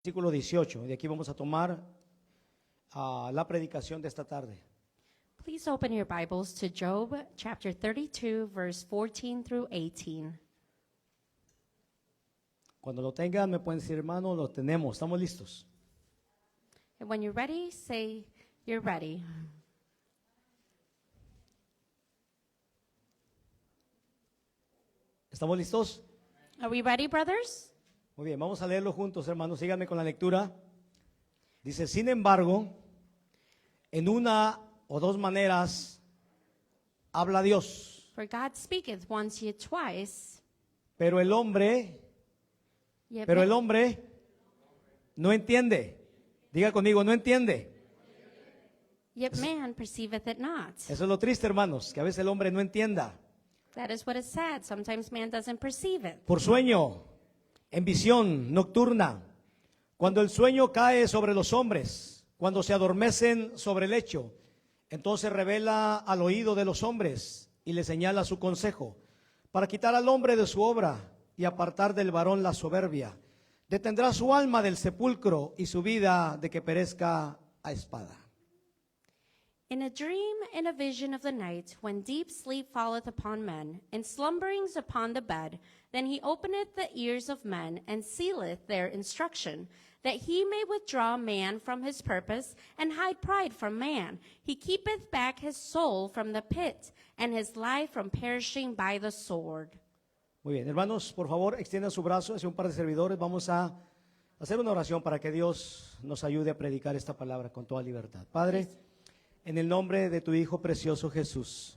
Versículo 18, de aquí vamos a tomar la predicación de esta tarde. Please open your Bibles to Job chapter 32, verse 14 through 18. Cuando lo tengan me pueden decir, hermano, lo tenemos, estamos listos. And when you're ready, say you're ready. ¿Estamos listos? Are we ready, brothers? Muy bien, vamos a leerlo juntos, hermanos, síganme con la lectura. Dice, sin embargo, en una o dos maneras habla Dios, For God speaketh once yet twice, pero el hombre yet, no entiende. Diga conmigo, no entiende. yet man perceiveth it not. Eso es lo triste, hermanos, que a veces el hombre no entienda. That is what is sad. Sometimes man doesn't perceive it. Por sueño, en visión nocturna, cuando el sueño cae sobre los hombres, cuando se adormecen sobre el lecho, entonces revela al oído de los hombres y le señala su consejo, para quitar al hombre de su obra y apartar del varón la soberbia. Detendrá su alma del sepulcro y su vida de que perezca a espada. In a dream and a vision of the night, when deep sleep falleth upon men, and slumberings upon the bed, then he openeth the ears of men, and sealeth their instruction, that he may withdraw man from his purpose, and hide pride from man. He keepeth back his soul from the pit, and his life from perishing by the sword. Muy bien, hermanos, por favor, extiendan su brazo hacia un par de servidores. Vamos a hacer una oración para que Dios nos ayude a predicar esta palabra con toda libertad. Padre, en el nombre de tu Hijo precioso Jesús,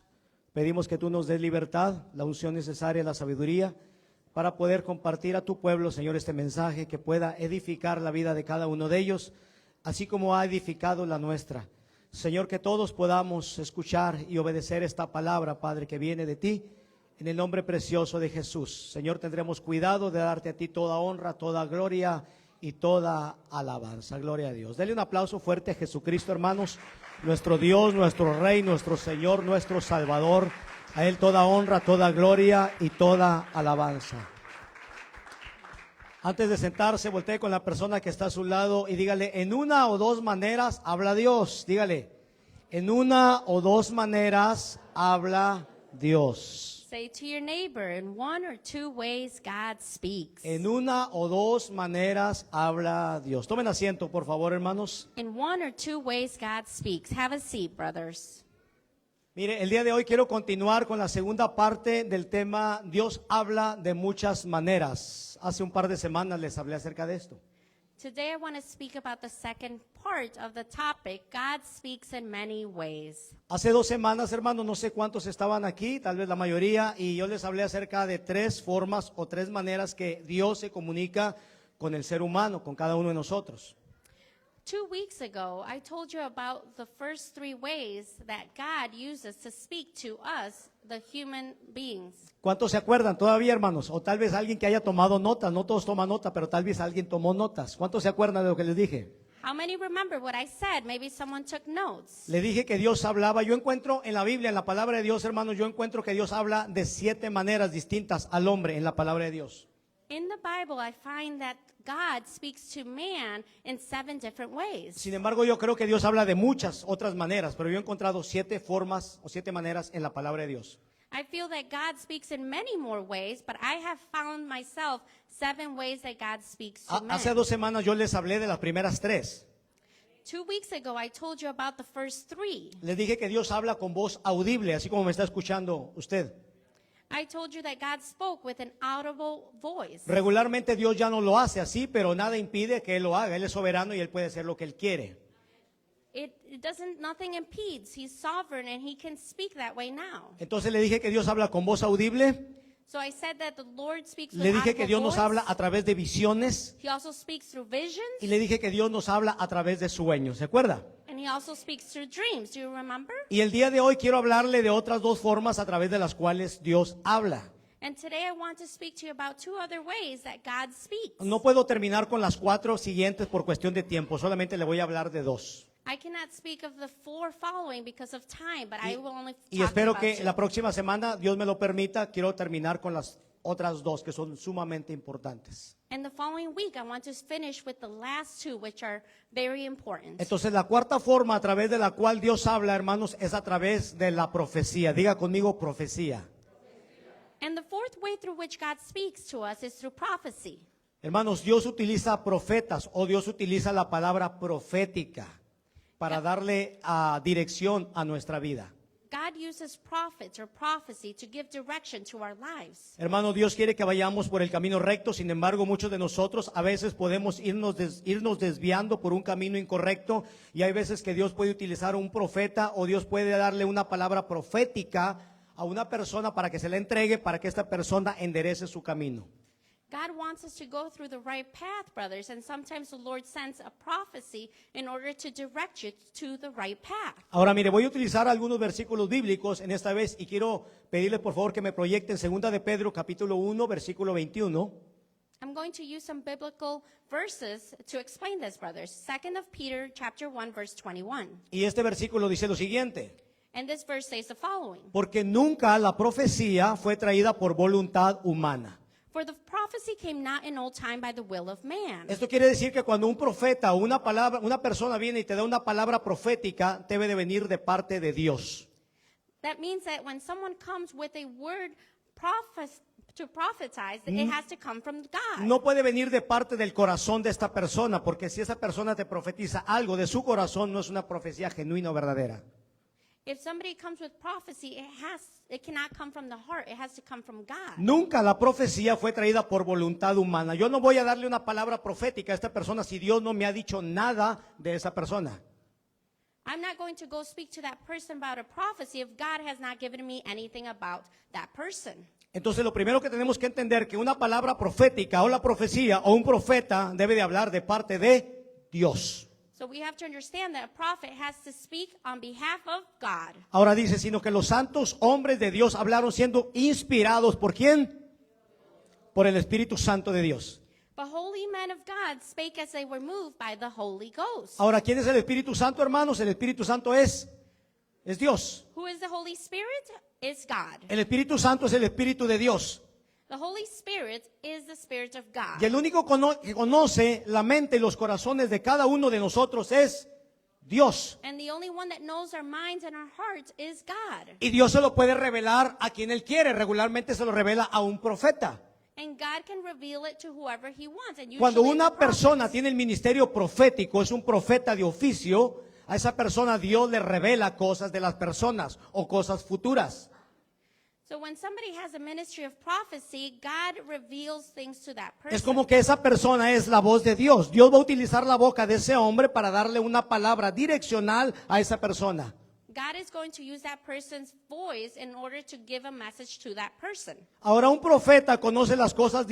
pedimos que tú nos des libertad, la unción necesaria, la sabiduría, para poder compartir a tu pueblo, Señor, este mensaje que pueda edificar la vida de cada uno de ellos, así como ha edificado la nuestra. Señor, que todos podamos escuchar y obedecer esta palabra, Padre, que viene de ti, en el nombre precioso de Jesús. Señor, tendremos cuidado de darte a ti toda honra, toda gloria y toda alabanza. Gloria a Dios. Dele un aplauso fuerte a Jesucristo, hermanos, nuestro Dios, nuestro Rey, nuestro Señor, nuestro Salvador. A Él toda honra, toda gloria y toda alabanza. Antes de sentarse, voltee con la persona que está a su lado y dígale, en una o dos maneras habla Dios. Dígale, en una o dos maneras habla Dios. Say to your neighbor, in one or two ways God speaks. En una o dos maneras habla Dios. Tomen asiento, por favor, hermanos. In one or two ways God speaks. Have a seat, brothers. Mire, el día de hoy quiero continuar con la segunda parte del tema Dios habla de muchas maneras. Hace un par de semanas les hablé acerca de esto. Today I want to speak about the second part of the topic, God speaks in many ways. Hace 2 semanas, hermanos, no sé cuántos estaban aquí, tal vez la mayoría, y yo les hablé acerca de 3 formas o 3 maneras que Dios se comunica con el ser humano, con cada uno de nosotros. 2 weeks ago, I told you about the first 3 ways that God uses to speak to us, the human beings. ¿Cuántos se acuerdan todavía, hermanos? O tal vez alguien que haya tomado notas, no todos toman nota, pero tal vez alguien tomó notas. ¿Cuántos se acuerdan de lo que les dije? How many remember what I said? Maybe someone took notes. Le dije que Dios hablaba. Yo encuentro en la Biblia, en la palabra de Dios, hermanos, yo encuentro que Dios habla de 7 maneras distintas al hombre en la palabra de Dios. In the Bible, I find that God speaks to man in 7 different ways. Sin embargo, yo creo que Dios habla de muchas otras maneras, pero yo he encontrado 7 formas o 7 maneras en la palabra de Dios. I feel that God speaks in many more ways, but I have found myself 7 ways that God speaks to Hace men. 2 semanas yo les hablé de las primeras 3. 2 weeks ago, I told you about the first 3. Les dije que Dios habla con voz audible, así como me está escuchando usted. I told you that God spoke with an audible voice. Regularmente Dios ya no lo hace así, pero nada impide que Él lo haga. Él es soberano y Él puede hacer lo que Él quiere. Nothing impedes. He's sovereign and he can speak that way now. Entonces le dije que Dios habla con voz audible. So I said that the Lord speaks with Le dije que audible Dios nos voice. habla a través de visiones. He also speaks through visions. Y le dije que Dios nos habla a través de sueños. ¿Se acuerda? And he also speaks through dreams. Do you remember? Y el día de hoy quiero hablarle de otras 2 formas a través de las cuales Dios habla. And today I want to speak to you about 2 other ways that God speaks. No puedo terminar con las 4 siguientes por cuestión de tiempo. Solamente le voy a hablar de 2. I cannot speak of the 4 following because of time, but I will only Y talk espero about que 2. la próxima semana, Dios me lo permita, quiero terminar con las otras dos que son sumamente importantes. And the following week, I want to finish with the last two, which are very important. Entonces la cuarta forma a través de la cual Dios habla, hermanos, es a través de la profecía. Diga conmigo profecía. And the fourth way through which God speaks to us is through prophecy. Hermanos, Dios utiliza profetas o Dios utiliza la palabra profética para darle dirección a nuestra vida. God uses prophets or prophecy to give direction to our lives. Hermano, Dios quiere que vayamos por el camino recto, sin embargo, muchos de nosotros a veces podemos irnos desviando por un camino incorrecto y hay veces que Dios puede utilizar a un profeta o Dios puede darle una palabra profética a una persona para que se la entregue, para que esta persona enderece su camino. God wants us to go through the right path, brothers, and sometimes the Lord sends a prophecy in order to direct you to the right path. Ahora mire, voy a utilizar algunos versículos bíblicos en esta vez y quiero pedirle por favor que me proyecten 2 de Pedro capítulo 1 versículo 21. I'm going to use some biblical verses to explain this, brothers. 2 of Peter chapter 1 verse 21. Y este versículo dice lo siguiente: And this verse says the following. porque nunca la profecía fue traída por voluntad humana. For the prophecy came not in old time by the will of man. Esto quiere decir que cuando un profeta o una persona viene y te da una palabra profética, debe de venir de parte de Dios. That means that when someone comes with a word to prophesize, it has to come from God. No puede venir de parte del corazón de esta persona, porque si esa persona te profetiza algo de su corazón, no es una profecía genuina o verdadera. If somebody comes with prophecy, it cannot come from the heart. It has to come from God. Nunca la profecía fue traída por voluntad humana. Yo no voy a darle una palabra profética a esta persona si Dios no me ha dicho nada de esa persona. I'm not going to go speak to that person about a prophecy if God has not given me anything about that person. Entonces lo primero que tenemos que entender que una palabra profética o la profecía o un profeta debe de hablar de parte de Dios. So we have to understand that a prophet has to speak on behalf of God. Ahora dice, sino que los santos hombres de Dios hablaron siendo inspirados, ¿por quién? Por el Espíritu Santo de Dios. But holy men of God spake as they were moved by the Holy Ghost. Ahora, ¿quién es el Espíritu Santo, hermanos? El Espíritu Santo es Dios. Who is the Holy Spirit? It's God. El Espíritu Santo es el Espíritu de Dios. The Holy Spirit is the Spirit of God. Y el único que conoce la mente y los corazones de cada uno de nosotros es Dios. And the only one that knows our minds and our hearts is God. Y Dios se lo puede revelar a quien Él quiere. Regularmente se lo revela a un profeta. And God can reveal it to whoever He wants. And Cuando usually una the prophets. persona tiene el ministerio profético, es un profeta de oficio, a esa persona Dios le revela cosas de las personas o cosas futuras. So when somebody has a ministry of prophecy, God reveals things to that person. Es como que esa persona es la voz de Dios. Dios va a utilizar la boca de ese hombre para darle una palabra direccional a esa persona. God is going to use that person's voice in order to give a message to that person. Ahora un profeta conoce las cosas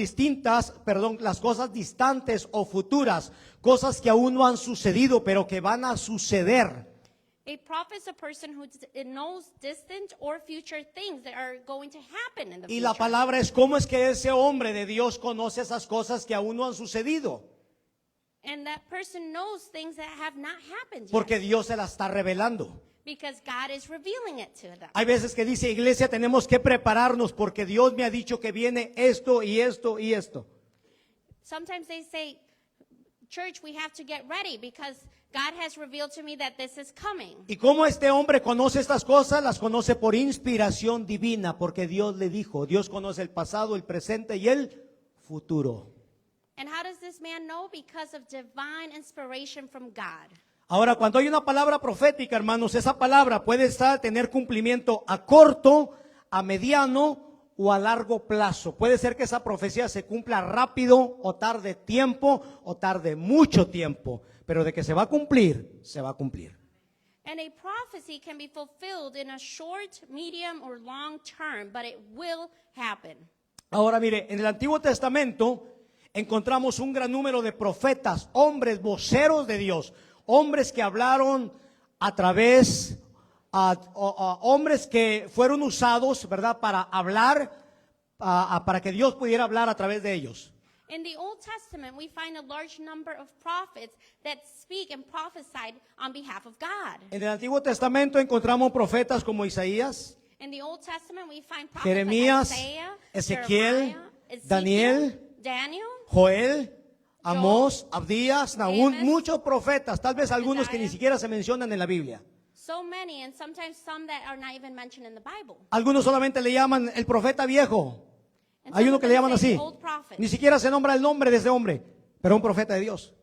las cosas distantes o futuras, cosas que aún no han sucedido, pero que van a suceder. A prophet is a person who knows distant or future things that are going to happen in the Y future. la palabra es cómo es que ese hombre de Dios conoce esas cosas que aún no han sucedido, And that person knows things that have not happened yet. porque Dios se las está revelando. Because God is revealing it to them. Hay veces que dice, iglesia, tenemos que prepararnos porque Dios me ha dicho que viene esto y esto y esto. Sometimes they say, church, we have to get ready because God has revealed to me that this is coming. Y cómo este hombre conoce estas cosas, las conoce por inspiración divina, porque Dios le dijo. Dios conoce el pasado, el presente y el futuro. And how does this man know? Because of divine inspiration from God. Ahora, cuando hay una palabra profética, hermanos, esa palabra puede tener cumplimiento a corto, a mediano o a largo plazo. Puede ser que esa profecía se cumpla rápido o tarde tiempo o tarde mucho tiempo, pero de que se va a cumplir, se va a cumplir. And a prophecy can be fulfilled in a short, medium, or long term, but it will happen. Ahora, mire, en el Antiguo Testamento encontramos un gran número de profetas, hombres voceros de Dios, hombres que hablaron a través, hombres que fueron usados, ¿verdad?, para hablar, para que Dios pudiera hablar a través de ellos. In the Old Testament, we find a large number of prophets that speak and prophesied on behalf of God. En el Antiguo Testamento encontramos profetas como Isaías, In the Old Testament, we find prophets Jeremías, like Isaiah, Ezequiel, Jeremiah, Ezekiel, Daniel, Daniel, Joel, Amós, Abdías, Nahum, Amos, muchos profetas, tal vez algunos que ni Isaiah. siquiera se mencionan en la Biblia. so many, and sometimes some that are not even mentioned in the Bible. Algunos solamente le llaman el profeta viejo. And Hay some uno of que le them llaman say así. the old prophet, Ni siquiera se nombra el nombre de ese hombre, pero un profeta de Dios.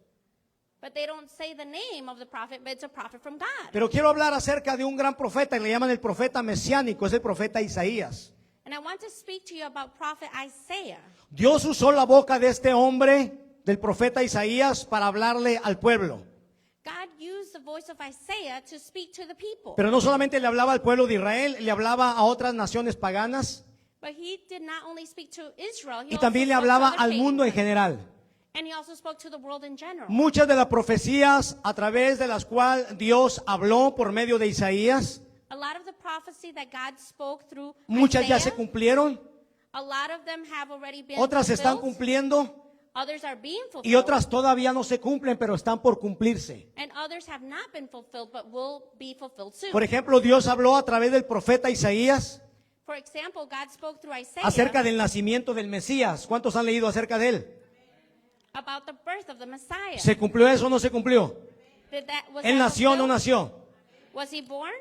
but they don't say the name of the prophet, but it's a prophet from God. Pero quiero hablar acerca de un gran profeta y le llaman el profeta mesiánico, es el profeta Isaías. And I want to speak to you about prophet Isaiah. Dios usó la boca de este hombre, del profeta Isaías, para hablarle al pueblo. God used the voice of Isaiah to speak to the people. Pero no solamente le hablaba al pueblo de Israel, le hablaba a otras naciones paganas But he did not only speak to Israel, he y also también le spoke to hablaba other al mundo en kingdoms. general. And he also spoke to the world in general. Muchas de las profecías a través de las cuales Dios habló por medio de Isaías, A lot of the prophecy that God spoke through muchas ya se Isaiah, cumplieron, a lot of them have already been otras se están fulfilled. cumpliendo Others are being fulfilled. y otras todavía no se cumplen, pero están por cumplirse. And others have not been fulfilled, but will be fulfilled soon. Por ejemplo, Dios habló a través del profeta Isaías For example, God spoke through Isaiah acerca del nacimiento del Mesías. ¿Cuántos han leído acerca de él? about the birth of the Messiah. ¿Se cumplió eso o no se cumplió? Was ¿Él that nació o no fulfilled? nació? Was he born?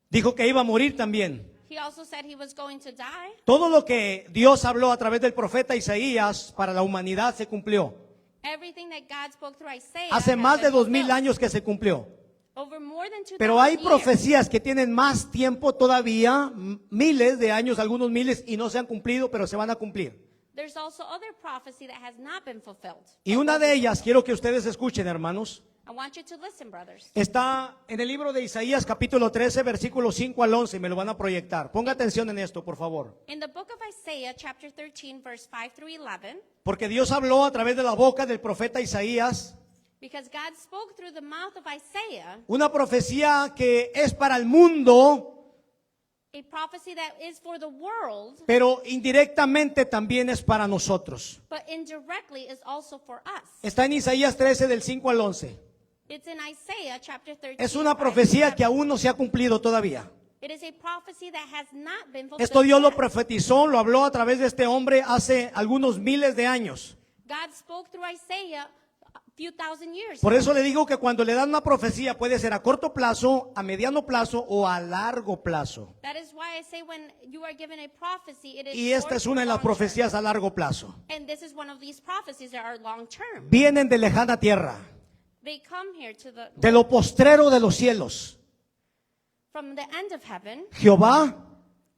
Dijo que iba a morir también. He also said he was going to die. Todo lo que Dios habló a través del profeta Isaías para la humanidad se cumplió. Everything that God spoke through Isaiah Hace has más de been 2000 fulfilled. años que se cumplió. Over more than 2,000 Pero hay years. profecías que tienen más tiempo todavía, miles de años, algunos miles, y no se han cumplido, pero se van a cumplir. There's also other prophecy that has not been fulfilled. Y una de ellas, quiero que ustedes escuchen, hermanos, I want you to listen, brothers. está en el libro de Isaías capítulo 13, versículos 5 al 11, y me lo van a proyectar. Ponga atención en esto, por favor. In the book of Isaiah, chapter 13, verse 5 through 11, Porque Dios habló a través de la boca del profeta Isaías because God spoke through the mouth of Isaiah, una profecía que es para el mundo, a prophecy that is for the world, pero indirectamente también es para nosotros. but indirectly is also for us. Está en Isaías 13 del 5 al 11. It's in Isaiah, chapter 13. Es una 5 through profecía 11. que aún no se ha cumplido todavía. It is a prophecy that has not been fulfilled. Esto Dios lo yet. profetizó, lo habló a través de este hombre hace algunos miles de años. God spoke through Isaiah a few thousand years Por ago. eso le digo que cuando le dan una profecía puede ser a corto plazo, a mediano plazo o a largo plazo. That is why I say when you are given a prophecy, it is Y esta short es una de or las long term. profecías a largo plazo. And this is one of these prophecies that are long term. Vienen de lejana tierra, They come here to the de lo postrero de los cielos. from the end of heaven, Jehová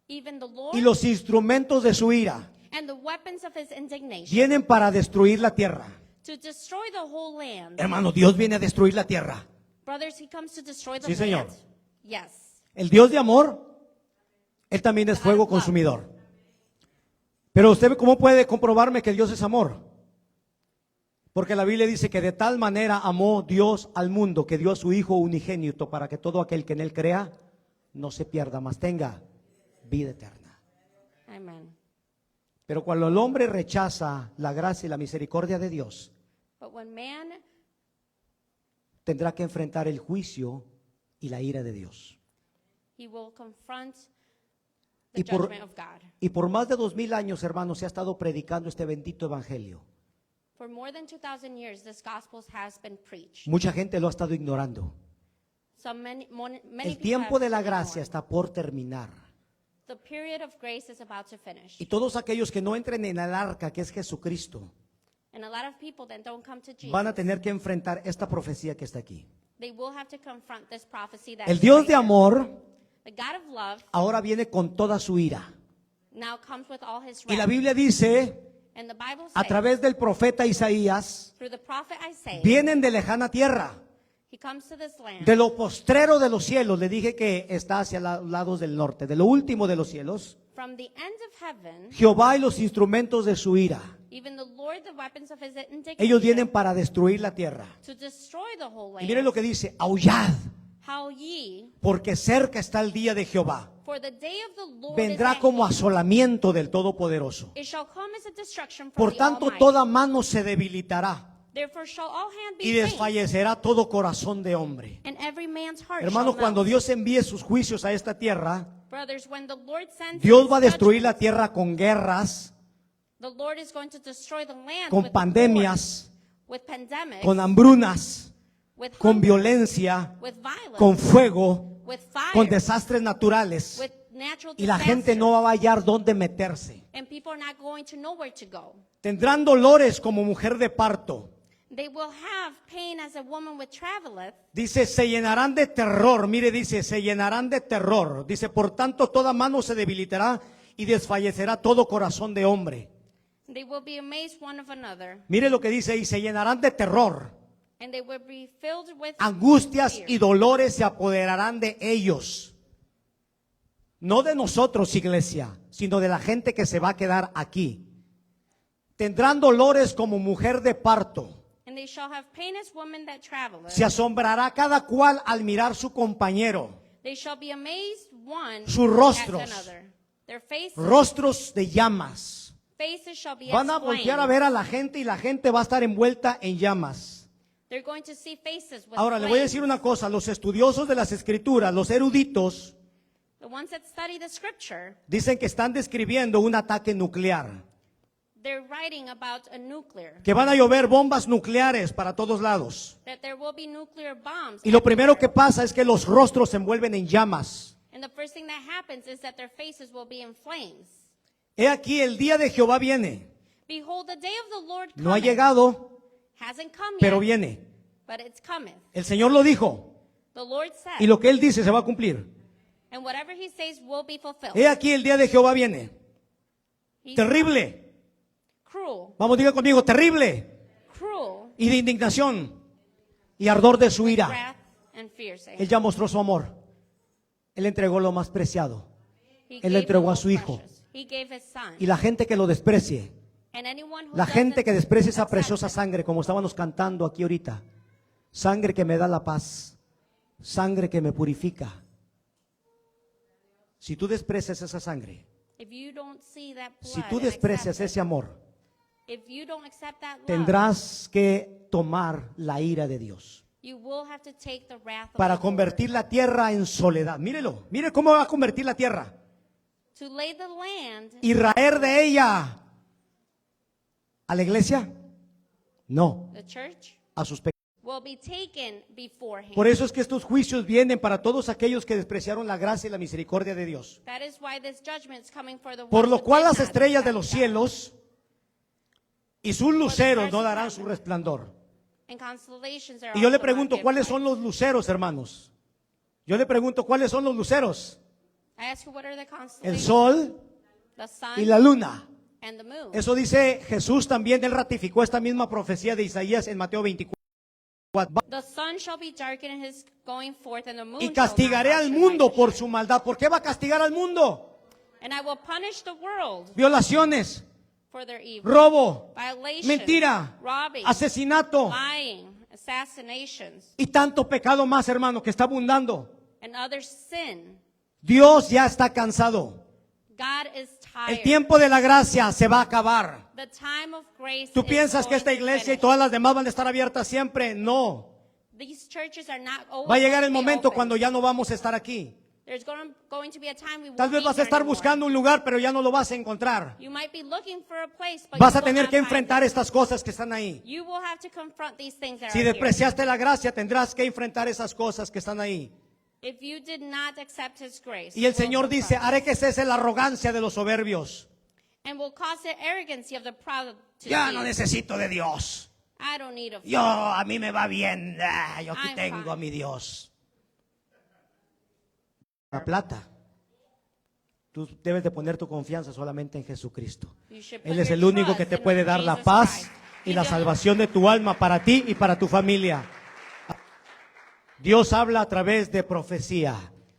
even the Lord y los instrumentos de su ira and the weapons of his indignation vienen para destruir la tierra. to destroy the whole land. Hermano, Dios viene a destruir la tierra. Brothers, he comes to destroy the Sí, señor. land. Yes. El Dios de amor, Él también es fuego consumidor. Pero usted, ¿cómo puede comprobarme que Dios es amor? Porque la Biblia dice que de tal manera amó Dios al mundo que dio a su Hijo unigénito para que todo aquel que en Él crea no se pierda, mas tenga vida eterna. Amen. Pero cuando el hombre rechaza la gracia y la misericordia de Dios, But when man tendrá que enfrentar el juicio y la ira de Dios. he will confront the Y por, judgment of God. y por más de 2000 años, hermanos, se ha estado predicando este bendito evangelio. For more than 2,000 years, this gospel has been preached. Mucha gente lo ha estado ignorando. Many El people tiempo have de la ignored. gracia está por terminar. The period of grace is about to finish. Y todos aquellos que no entren en el arca, que es Jesucristo, And a lot of people that don't come to Jesus, van a tener que enfrentar esta profecía que está aquí. they will have to confront this prophecy that El is Dios right de here. amor The God of love ahora viene con toda su ira. now comes with all his Y la wrath. Biblia dice, And the Bible a says, través del profeta Isaías, through the prophet Isaiah, vienen de lejana tierra, he comes to this land. de lo postrero de los cielos. Le dije que está hacia los lados del norte, de lo último de los cielos. From the end of heaven, Jehová y los instrumentos de su ira. even the Lord, the weapons of his indignation, Ellos vienen para destruir la tierra. to destroy the whole Y land. miren lo que dice, aullad, How ye, porque cerca está el día de Jehová. for the day of the Lord Vendrá is at como hand. asolamiento del Todopoderoso. It shall come as a destruction from Por the tanto, Almighty. toda mano se debilitará. Therefore shall all hands be y faint, desfallecerá todo corazón de hombre. and every man's heart Hermanos, shall cuando melt. Dios envíe sus juicios a esta tierra, Brothers, when the Lord sends Dios his va a destruir la judgments, tierra con guerras, the Lord is going to destroy the land con with pandemias, wars, with pandemics, con hambrunas, with con hunger, violencia, with violence, con fuego, with fire, con desastres naturales. with natural Y la gente no va a hallar dónde meterse. and people are not going to know where to go. Tendrán dolores como mujer de parto. They will have pain as a woman with traveleth. Dice, se llenarán de terror. Mire, dice, se llenarán de terror. Dice, por tanto, toda mano se debilitará y desfallecerá todo corazón de hombre. They will be amazed one of another, Mire lo que dice, y se llenarán de terror. and they will be filled with Angustias fear. y dolores se apoderarán de ellos. No de nosotros, iglesia, sino de la gente que se va a quedar aquí. Tendrán dolores como mujer de parto. And they shall have pain as women that traveleth. Se asombrará cada cual al mirar su compañero. They shall be amazed one Sus rostros. at another. Their Rostros de llamas. faces shall be Van a as voltear a flames. ver a la gente y la gente va a estar envuelta en llamas. They're going to see faces with Ahora le voy a decir flames. una cosa, los estudiosos de las escrituras, los eruditos, The ones that study the scripture, dicen que están describiendo un ataque nuclear. they're writing about a nuclear, Que van a llover bombas nucleares para todos lados. that there will be nuclear bombs. Y lo primero que everywhere. pasa es que los rostros se envuelven en llamas. And the first thing that happens is that their faces will be in flames. He aquí el día de Jehová viene. Behold, the day of the Lord No ha cometh. llegado, Hasn't come pero yet, viene. but it's cometh. El Señor lo dijo. The Lord said, Y lo que Él dice se va a cumplir. and whatever he says will be fulfilled. He aquí el día de Jehová viene. He's Terrible. cruel, Vamos, diga conmigo, terrible. cruel, Y de indignación. Y ardor de su with ira. wrath and fear, saying, Él ya mostró su amor. Él entregó lo más preciado. He Él gave entregó the a su most hijo. precious. He gave his son. Y la gente que lo desprecie, And anyone who la gente doesn't que desprecia esa accept preciosa it, sangre, como estábamos cantando aquí ahorita. Sangre que me da la paz. Sangre que me purifica. Si tú desprecias esa sangre, if you don't see that blood si tú and desprecias accept ese amor, it, if you don't accept that love, tendrás que tomar la ira de Dios you will have to take the wrath of para the convertir Lord. la tierra en soledad. Mírelo, mire cómo va a convertir la tierra. To lay the land, Y raer de ella a la iglesia, no, the church, a sus pecados. will be taken beforehand. Por eso es que estos juicios vienen para todos aquellos que despreciaron la gracia y la misericordia de Dios. That is why this judgment is coming for the Por ones lo that cual did las not estrellas de accept los God. cielos y sus luceros no darán su resplandor. And constellations are Y yo le also not pregunto, given ¿cuáles light. son los luceros, hermanos? Yo le pregunto, ¿cuáles son los luceros? I ask you, what are the El constellations? sol The sun y la luna. and the moon. Eso dice Jesús también, él ratificó esta misma profecía de Isaías en Mateo 24. The sun shall be darkened in his going forth, and the moon Y shall castigaré not al watch your mundo light por shine. su maldad. ¿Por qué va a castigar al mundo? And I will punish the world Violaciones, for their evil. robo, Violation, mentira, robbing, asesinato lying, assassinations, y tanto pecado más, hermano, que está abundando. and other sin. Dios ya está cansado. God is El tired. tiempo de la gracia se va a acabar. The time of grace ¿Tú is piensas que going esta to iglesia y finish. todas las demás van a estar abiertas siempre? No. These churches are not always Va a llegar going el to be momento open. cuando ya no vamos a estar aquí. There's going to be a time we won't Tal vez be vas a here estar anymore. buscando un lugar, pero ya no lo vas a encontrar. You might be looking for a place, but Vas you a will tener not que find enfrentar it. estas cosas que están ahí. You will have to confront these things that Si are here. despreciaste la gracia, tendrás que enfrentar esas cosas que están ahí. If you did not accept his grace, Y el you will Señor dice, confront haré que cese la arrogancia de los soberbios. and will cause the arrogancy of the proud to Ya cease. no necesito de Dios. I don't need a Yo, a mí me va bien. Yo aquí I'm tengo fine. a mi Dios. La plata. Tú debes de poner tu confianza solamente en Jesucristo. You should put Él es your el único trust que te in puede dar la Jesus paz Christ. y He's la the- salvación de tu alma para ti y para tu familia. Dios habla a través de profecía.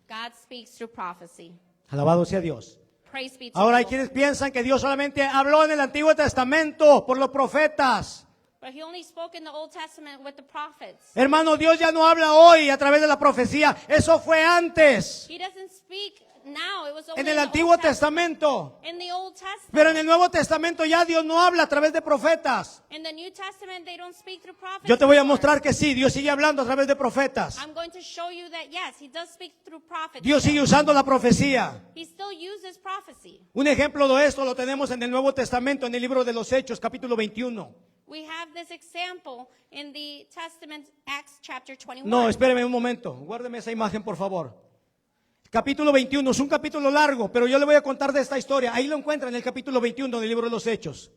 God speaks through prophecy. Alabado sea Dios. Praise be to Ahora hay the Lord. quienes piensan que Dios solamente habló en el Antiguo Testamento por los profetas. But he only spoke in the Old Testament with the prophets. Hermano, Dios ya no habla hoy a través de la profecía. Eso fue antes, He doesn't speak now. It was only en el the Antiguo Old Testament. Testamento. In the Old Testament. Pero en el Nuevo Testamento ya Dios no habla a través de profetas. In the New Testament, they don't speak through prophets. Yo te voy a anymore. mostrar que sí, Dios sigue hablando a través de profetas. I'm going to show you that yes, he does speak through prophets. Dios sigue usando la profecía. He still uses prophecy. Un ejemplo de esto lo tenemos en el Nuevo Testamento, en el libro de los Hechos, capítulo 21. We have this example in the Testament, Acts chapter 21. No, espéreme un momento. Guárdeme esa imagen, por favor. Capítulo 21 es un capítulo largo, pero yo le voy a contar de esta historia. Ahí lo encuentra en el capítulo 21 del libro de los Hechos.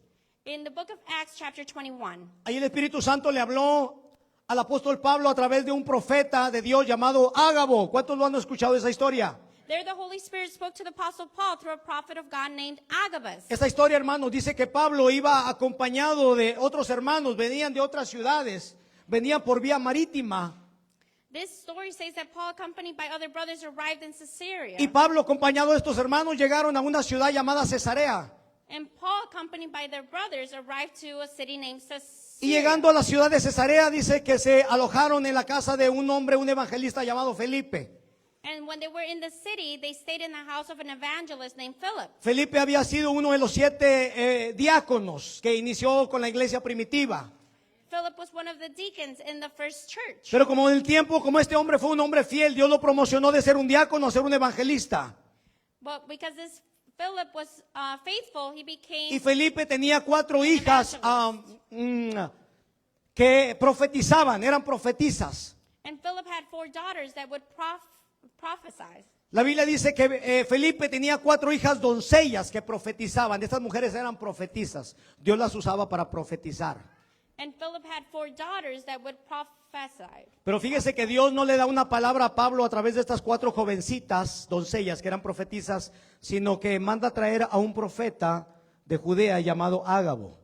In the book of Acts chapter 21, Ahí el Espíritu Santo le habló al apóstol Pablo a través de un profeta de Dios llamado Ágabo. ¿Cuántos lo han escuchado esa historia? there the Holy Spirit spoke to the Apostle Paul through a prophet of God named Agabus. Esta historia, hermanos, dice que Pablo iba acompañado de otros hermanos, venían de otras ciudades, venían por vía marítima. This story says that Paul, accompanied by other brothers, arrived in Caesarea. Y Pablo, acompañado de estos hermanos, llegaron a una ciudad llamada Cesarea. And Paul, accompanied by their brothers, arrived to a city named Caesarea. Y llegando a la ciudad de Cesarea, dice que se alojaron en la casa de un hombre, un evangelista llamado Felipe. And when they were in the city, they stayed in the house of an evangelist named Philip. Felipe había sido uno de los 7 diáconos que inició con la iglesia primitiva. Philip was one of the deacons in the first church. Pero como en el tiempo, como este hombre fue un hombre fiel, Dios lo promocionó de ser un diácono a ser un evangelista. But because this Philip was faithful, he became Y Felipe tenía 4 hijas que profetizaban, eran profetisas. And Philip had 4 daughters that would prophesy. La Biblia dice que Felipe tenía 4 hijas doncellas que profetizaban. Estas mujeres eran profetisas. Dios las usaba para profetizar. And Philip had 4 daughters that would prophesy. Pero fíjese que Dios no le da una palabra a Pablo a través de estas 4 jovencitas, doncellas, que eran profetisas, sino que manda a traer a un profeta de Judea llamado Ágabo.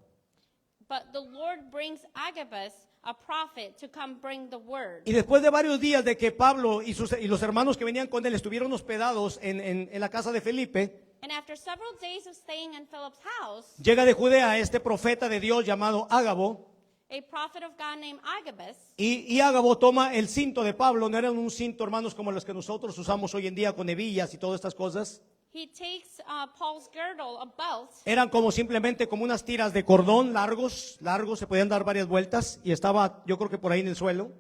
But the Lord brings Agabus, a prophet, to come bring the word. Y después de varios días de que Pablo y los hermanos que venían con él estuvieron hospedados en la casa de Felipe, And after several days of staying in Philip's house, llega de Judea este profeta de Dios llamado Ágabo. a prophet of God named Agabus, Y Ágabo toma el cinto de Pablo. No eran un cinto, hermanos, como los que nosotros usamos hoy en día con hebillas y todas estas cosas. he takes Paul's girdle, a belt, Eran como simplemente como unas tiras de cordón largos, se podían dar varias vueltas y estaba, yo creo que por ahí en el suelo.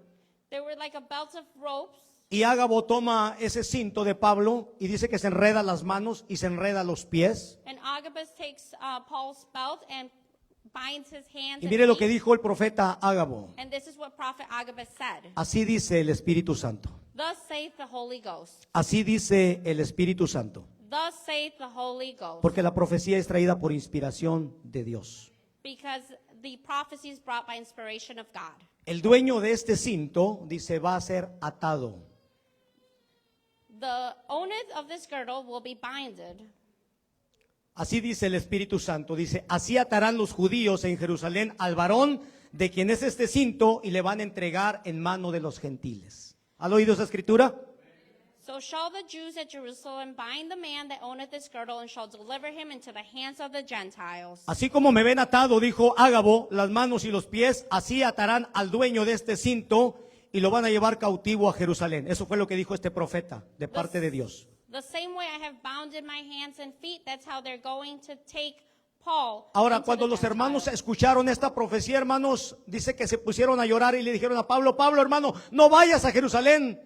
they were like a belt of ropes. Y Ágabo toma ese cinto de Pablo y dice que se enreda las manos y se enreda los pies. And Agabus takes Paul's belt and binds his hands Y and mire lo que feet. dijo el profeta Ágabo. And this is what prophet Agabus said. Así dice el Espíritu Santo. Thus saith the Holy Ghost. Así dice el Espíritu Santo. Thus saith the Holy Ghost. Porque la profecía es traída por inspiración de Dios. Because the prophecy is brought by inspiration of God. El dueño de este cinto dice va a ser atado. The owner of this girdle will be binded. Así dice el Espíritu Santo. Dice, así atarán los judíos en Jerusalén al varón de quien es este cinto y le van a entregar en mano de los gentiles. ¿Han oído esa escritura? So shall the Jews at Jerusalem bind the man that owneth this girdle, and shall deliver him into the hands of the Gentiles. Así como me ven atado, dijo Ágabo, las manos y los pies, así atarán al dueño de este cinto y lo van a llevar cautivo a Jerusalén. Eso fue lo que dijo este profeta de parte de Dios. The same way I have bounded my hands and feet, that's how they're going to take Paul. Ahora, into cuando the los hermanos Gentiles. escucharon esta profecía, hermanos, dice que se pusieron a llorar y le dijeron a Pablo, Pablo, hermano, no vayas a Jerusalén,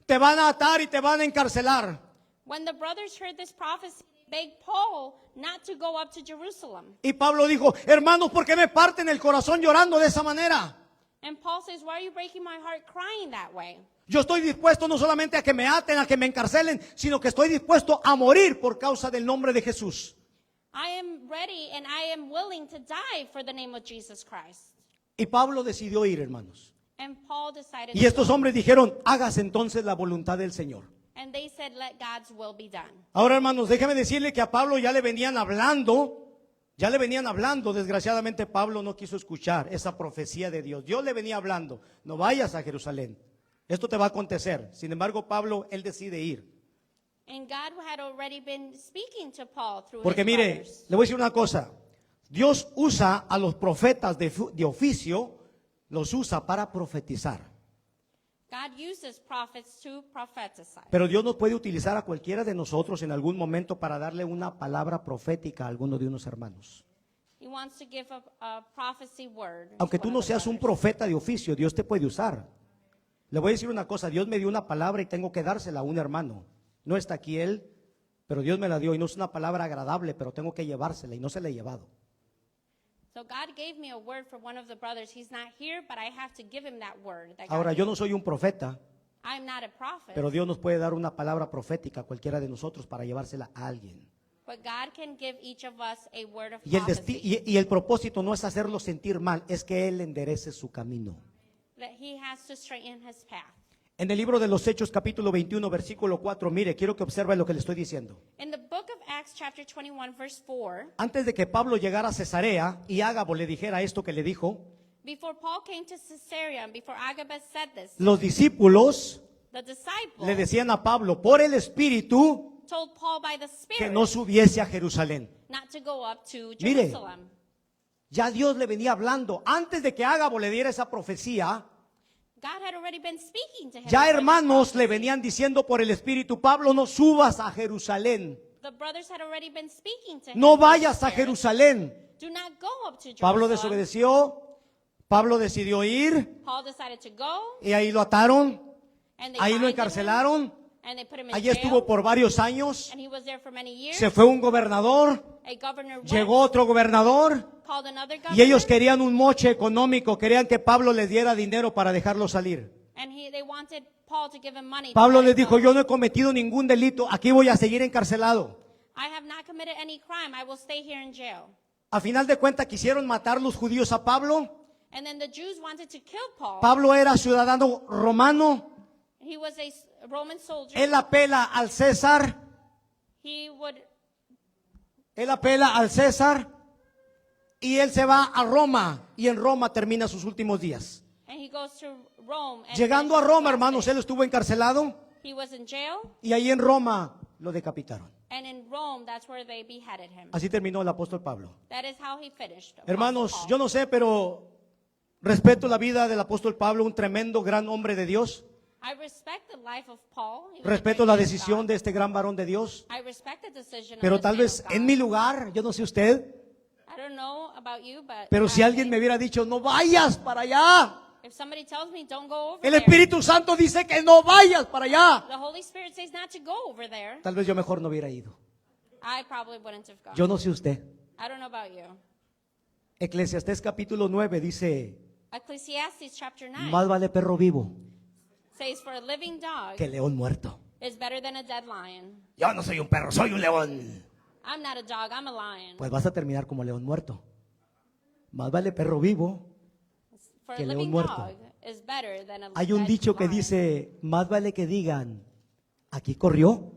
te van a atar y te van a encarcelar. When the brothers heard this prophecy, they begged Paul not to go up to Jerusalem. Y Pablo dijo, hermanos, ¿por qué me parten el corazón llorando de esa manera? And Paul says, why are you breaking my heart crying that way? Yo estoy dispuesto no solamente a que me aten, a que me encarcelen, sino que estoy dispuesto a morir por causa del nombre de Jesús. I am ready and I am willing to die for the name of Jesus Christ. Y Pablo decidió ir, hermanos. And Paul decided Y to estos go. hombres dijeron, hágase entonces la voluntad del Señor. And they said, let God's will be done. Ahora, hermanos, déjeme decirle que a Pablo ya le venían hablando. Desgraciadamente Pablo no quiso escuchar esa profecía de Dios. Dios le venía hablando, no vayas a Jerusalén, esto te va a acontecer. Sin embargo, Pablo, él decide ir. And God had already been speaking to Paul through Porque his mire, brothers. le voy a decir una cosa, Dios usa a los profetas de oficio, los usa para profetizar. God uses prophets to prophesy. Pero Dios nos puede utilizar a cualquiera de nosotros en algún momento para darle una palabra profética a alguno de unos hermanos. He wants to give a prophecy word. Aunque to tú one no of the seas un brothers. profeta de oficio, Dios te puede usar. Le voy a decir una cosa, Dios me dio una palabra y tengo que dársela a un hermano. No está aquí él, pero Dios me la dio y no es una palabra agradable, pero tengo que llevársela y no se la he llevado. So God gave me a word for one of the brothers. He's not here, but I have to give him that word. That God Ahora, yo gave no soy un profeta, me. I'm not a prophet, pero Dios nos puede dar una palabra profética a cualquiera de nosotros para llevársela a alguien. but God can give each of us a word of Y el, prophecy. y el propósito no es hacerlo sentir mal, es que Él enderece su camino. That he has to straighten his path. En el libro de los Hechos, capítulo 21, versículo 4, mire, quiero que observe lo que le estoy diciendo. In the book of Acts, chapter 21, verse 4, Antes de que Pablo llegara a Cesarea y Ágabo le dijera esto que le dijo, before Paul came to Caesarea and before Agabus said this, los discípulos the disciples le decían a Pablo, por el Espíritu, told Paul by the que Spirit no subiese a Jerusalén. not to go up to Mire. Jerusalem. Ya Dios le venía hablando. Antes de que Ágabo le diera esa profecía, God had already been speaking to him. ya before this hermanos le prophecy. venían diciendo por el Espíritu, Pablo, no subas a Jerusalén. The brothers had already been speaking to him. No by the vayas a Spirit. Jerusalén. Do not go up to Jerusalem. Pablo desobedeció. Pablo decidió ir Paul decided to go, y ahí lo ataron. and they Ahí lo binded him, encarcelaron. and they put him in Allí jail, estuvo por varios años. and he was there for many years. Se fue un gobernador. A governor went, Llegó otro gobernador. called another governor, Y ellos querían un moche económico. Querían que Pablo les diera dinero para dejarlo salir. and they wanted Paul to give him money. to Pablo let les him dijo, go. yo no he cometido ningún delito. Aquí voy a seguir encarcelado. I have not committed any crime. I will stay here in jail. A final de cuentas quisieron matar los judíos a Pablo. And then the Jews wanted to kill Paul. Pablo era ciudadano romano. He was a Roman soldier. Él apela al César. He would, Él apela al César. Y él se va a Roma. Y en Roma termina sus últimos días. and he goes to Rome. And Llegando a finishes Roma, his hermanos, last él estuvo encarcelado. day. He was in jail. Y ahí en Roma lo decapitaron. And in Rome, that's where they beheaded him. Así terminó el apóstol Pablo. That is how he finished. Hermanos, Apostle yo Paul. no sé, pero respeto la vida del apóstol Pablo, un tremendo, gran hombre de Dios. I respect the life of Paul. He was a Respeto great la man of decisión God. de este gran varón de Dios. I respect the decision of Pero this tal man vez of en God. mi lugar, yo no sé usted, I don't know about you, but pero si alguien me hubiera dicho, no vayas para allá. if somebody tells me don't go over El there, Espíritu Santo dice que no vayas para allá. the Holy Spirit says not to go over there, Tal vez yo mejor no hubiera ido. I probably wouldn't have gone. Yo no sé usted. I don't know about you. Eclesiastés capítulo 9 dice, Ecclesiastes chapter 9 más vale perro vivo says, for a living dog que león muerto. is better than a dead lion. Yo no soy un perro, soy un león. I'm not a dog, I'm a lion. Pues vas a terminar como león muerto. Más vale perro vivo. For a que león living muerto. dog is better than a Hay un dead dicho que lion. dice, más vale que digan, aquí corrió,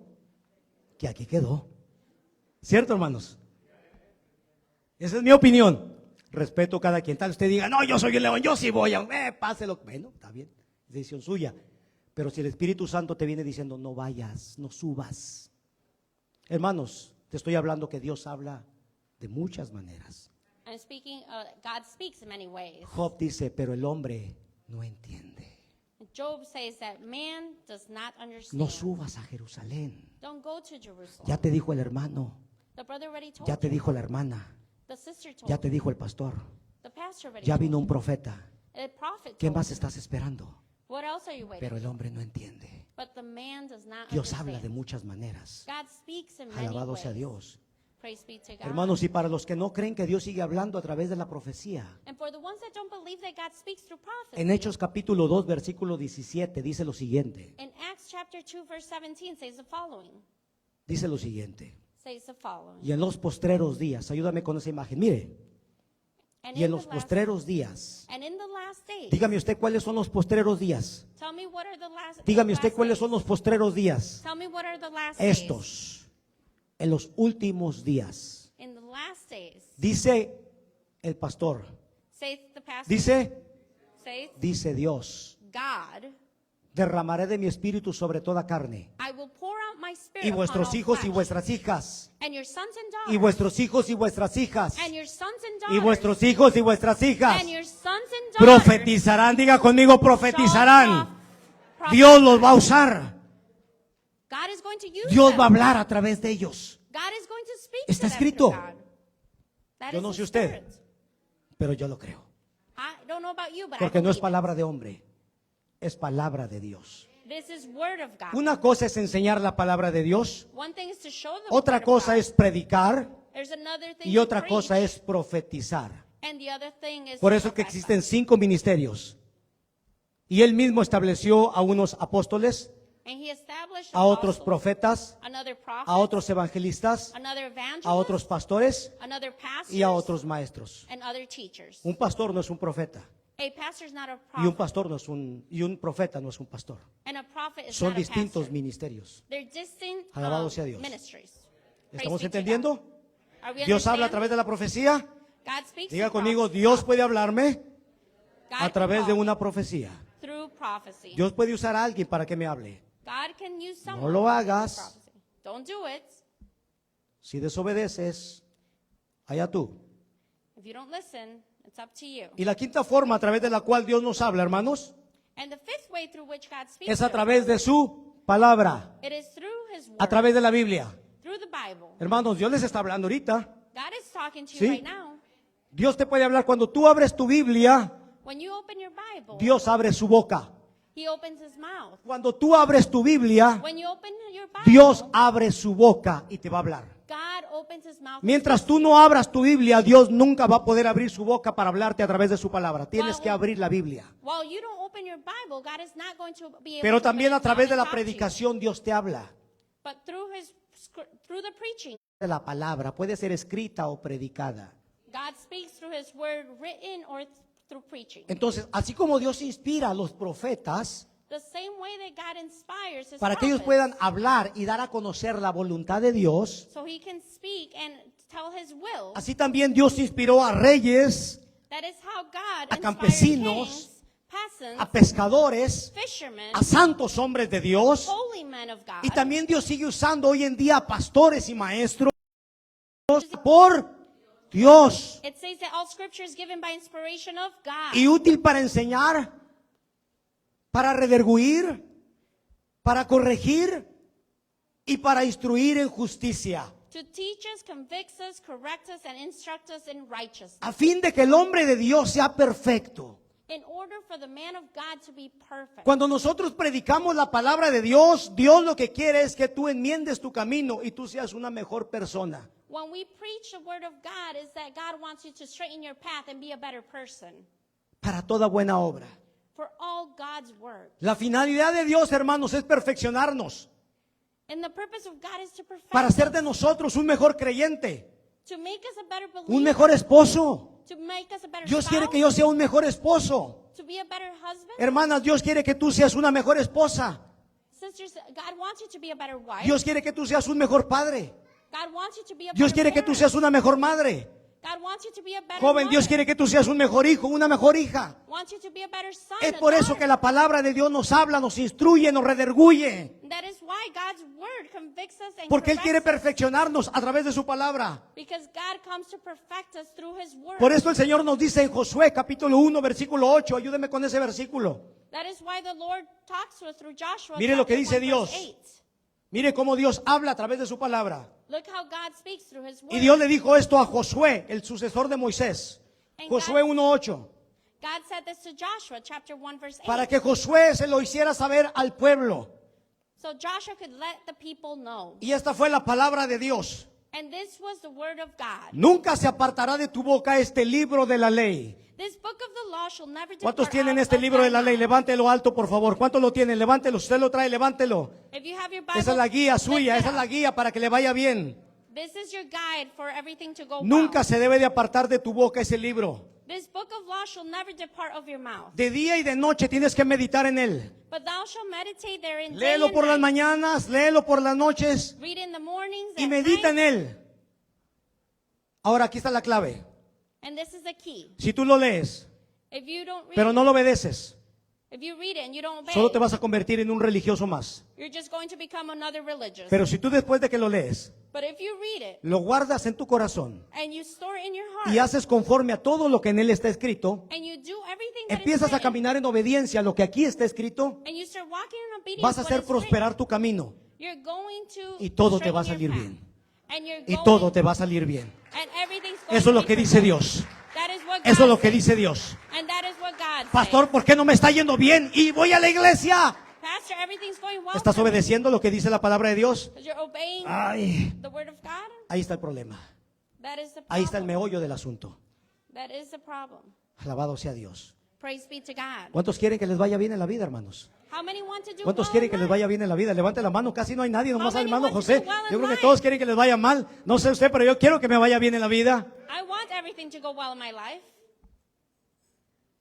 que aquí quedó. ¿Cierto, hermanos? Esa es mi opinión. Respeto a cada quien. Tal usted diga, no, yo soy el león, yo sí voy a, páselo. Bueno, está bien, es decisión suya. Pero si el Espíritu Santo te viene diciendo, no vayas, no subas. Hermanos, te estoy hablando que Dios habla de muchas maneras. I'm speaking, God speaks in many ways. Job dice, pero el hombre no entiende. Job says that man does not understand. No subas a Jerusalén. Don't go to Jerusalem. Ya te dijo el hermano, The brother already told ya te you. dijo la hermana, The sister told ya te you. dijo el pastor, The pastor already ya told vino you. un profeta. The prophet ¿Qué told más you. estás esperando? What else are you waiting Pero el for? hombre no entiende. But the man does not Dios habla de understand. muchas maneras. God speaks in many Alabado ways. sea Dios. Praise be to God. Hermanos, y para los que no creen que Dios sigue hablando a través de la profecía, And for the ones that don't believe that God speaks through prophecy, en Hechos capítulo 2, versículo 17, dice lo siguiente. in Acts chapter 2 verse 17 says the following. Dice lo siguiente. Says the following. Y en los postreros días, ayúdame con esa imagen, mire, And y en in los the last- postreros días, And in the last days, dígame usted cuáles son los postreros días. tell me what are the last Dígame the usted last cuáles days. son los postreros días. Tell me what are the last days. Estos, en los últimos días. In the last days, Dice el pastor, says the pastor, says dice Dios, God, derramaré de mi espíritu sobre toda carne. I will pour out my my spirit y upon vuestros all hijos y flesh. vuestras hijas, And your sons and y daughters. vuestros hijos y vuestras hijas, And your sons and y daughters. vuestros hijos y vuestras hijas And your sons and daughters. profetizarán. Diga conmigo, shall profetizarán. prophesy. Dios los va a usar. God is going to use Dios them. va a hablar a través de ellos. God is going to speak Está to them escrito. through God. That Yo is no the sé usted, Spirit. pero yo lo creo. I don't know about you, but Porque I no es believe palabra de hombre, es palabra de Dios. it. This is word of God. Una cosa es enseñar la palabra de Dios, One thing is to show the otra word of cosa God. es predicar There's another thing y to otra preach, cosa es profetizar. and the other thing is Por to eso es que prophesy. existen 5 ministerios. Y él mismo estableció a unos apóstoles, And he established a otros apostles, profetas, another prophet, a otros evangelistas, another evangelist, a otros pastores another pastor, y a otros maestros. and other teachers. Un pastor no es un profeta A pastor is not a y un prophet, pastor no es y un profeta no es un pastor. and a prophet is Son not a distintos pastor. ministerios. They're distinct Alabado sea Dios. ministries. Praise ¿Estamos be to entendiendo? God. Are we Dios habla a understanding? través de la profecía. God speaks Diga through conmigo, prophecy. Dios puede hablarme God a can través de call una me profecía. through prophecy. Dios puede usar a alguien para que me hable. God can use No someone lo through hagas. prophecy. Don't do it. Si desobedeces, allá tú. If you don't listen, it's up to you. Y la quinta forma a través de la cual Dios nos habla, hermanos, And the fifth way through which God speaks es a to través us, de su palabra, it is through His a Word, través de la Biblia. through the Bible. Hermanos, Dios les está hablando ahorita. God is talking to you Sí. right now. Dios te puede hablar cuando tú abres tu Biblia. When you open your Bible, Dios abre su boca. He opens His mouth. Cuando tú abres tu Biblia, When you open your Bible, Dios abre su boca y te va a hablar. God opens His mouth. Mientras tú no abras tu Biblia, Dios nunca va a poder abrir su boca para hablarte a través de su palabra. Tienes que abrir la Biblia. While you don't open your Bible, God is not going to be able Pero to también open a His través mouth de la and talk to you. predicación Dios te habla. But through the preaching, De la palabra puede ser escrita o predicada. God speaks through His Word written or through preaching. Entonces, así como Dios inspira a los profetas The same way that God inspires His para que ellos prophets, puedan hablar y dar a conocer la voluntad de Dios, so He can speak and tell His will. así también Dios inspiró a reyes, That is how God a inspired campesinos, kings, peasants, a pescadores, fishermen, a santos hombres de Dios. holy men of God. Y también Dios sigue usando hoy en día a pastores y maestros por Dios It says that all scripture is given by inspiration of God. y útil para enseñar, para redarguir, para corregir y para instruir en justicia, To teach us, convict us, correct us, and instruct us in righteousness. a fin de que el hombre de Dios sea perfecto. In order for the man of God to be perfect. Cuando nosotros predicamos la palabra de Dios, Dios lo que quiere es que tú enmiendes tu camino y tú seas una mejor persona. When we preach the word of God, is that God wants you to straighten your path and be a better person. Para toda buena obra. For all God's word. La finalidad de Dios, hermanos, es perfeccionarnos And the purpose of God is to perfect para hacer us, de nosotros un mejor creyente, to make us a better believer, un mejor esposo. to make us a better Dios quiere spouse, que yo sea un mejor esposo. to be a better husband. Hermanas, Dios quiere que tú seas una mejor esposa. Sisters, God wants you to be a better wife. Dios quiere que tú seas un mejor padre. God wants you to be a Dios better quiere que tú parent. seas una mejor madre. God wants you to be a better Joven, Dios mother. quiere que tú seas un mejor hijo, una mejor hija. Wants you to be a better son, Es a por eso daughter. que la palabra de Dios nos habla, nos instruye, nos redarguye. That is why God's word convicts us and Porque Él quiere corrects us. perfeccionarnos a través de su palabra. Because God comes to perfect us through His word. Por eso el Señor nos dice en Josué capítulo 1 versículo 8, ayúdeme con ese versículo. That is why the Lord talks to us through Joshua. Mire lo que chapter dice 1, verse Dios. 8. Mire cómo Dios habla a través de su palabra. Look how God speaks through His word. Y Dios le dijo esto a Josué, el sucesor de Moisés. Josué 1:8. God said this to Joshua, chapter 1, verse 8. Para que Josué se lo hiciera saber al pueblo. So Joshua could let the people know. Y esta fue la palabra de Dios. And this was the word of God. Nunca se apartará de tu boca este libro de la ley. This book of the law shall never ¿Cuántos depart tienen out este of libro thy de la ley? mouth. Levántelo alto, por favor. ¿Cuántos lo tienen? Levántelo. Si usted lo trae, levántelo. If you have your Bible, Esa es la guía lift suya. it Esa es la up. guía para que le vaya bien. This is your guide for everything to go Nunca well. se debe de apartar de tu boca ese libro. This book of law shall never depart of your mouth. De día y de noche tienes que meditar en él. But thou shalt meditate therein day Léelo and por las night. mañanas, léelo por las noches Read in the mornings y and medita en night. él. Ahora aquí está la clave. And this is the key. Si tú lo lees, If you don't read pero no lo obedeces, If you read it and you don't obey, solo te vas a convertir en un religioso más. you're just going to become another religious. Pero si tú después de que lo lees, But if you read it lo guardas en tu corazón and you store it in your heart y haces conforme a todo lo que en él está escrito, and you do everything that is empiezas a written, caminar en obediencia a lo que aquí está escrito, and you start walking in obedience vas a to what hacer is written, prosperar tu camino you're going to y todo te va a straighten salir your bien. path. And you're Y going- todo te va a salir bien. and everything's going Eso to es lo be que dice perfect. Dios. That is what Eso es God lo que says. dice Dios. And that is what God Pastor, ¿por qué no me está yendo bien y voy a la iglesia? says. Pastor, everything's going well. ¿Estás for me. obedeciendo lo que dice la palabra de Dios? Because you're obeying Ay, the word of God. ahí está el problema. That is the problem. Ahí está el meollo del asunto. That is the problem. Alabado sea Dios. Praise be to God. ¿Cuántos quieren que les vaya bien en la vida, hermanos? How many want to do ¿Cuántos well quieren in que les life? vaya bien en la vida? Levante la mano, casi no hay nadie, nomás How al many hermano want to José. do well in Yo creo que life? todos quieren que les vaya mal. No sé usted, pero yo quiero que me vaya bien en la vida. I want everything to go well in my life.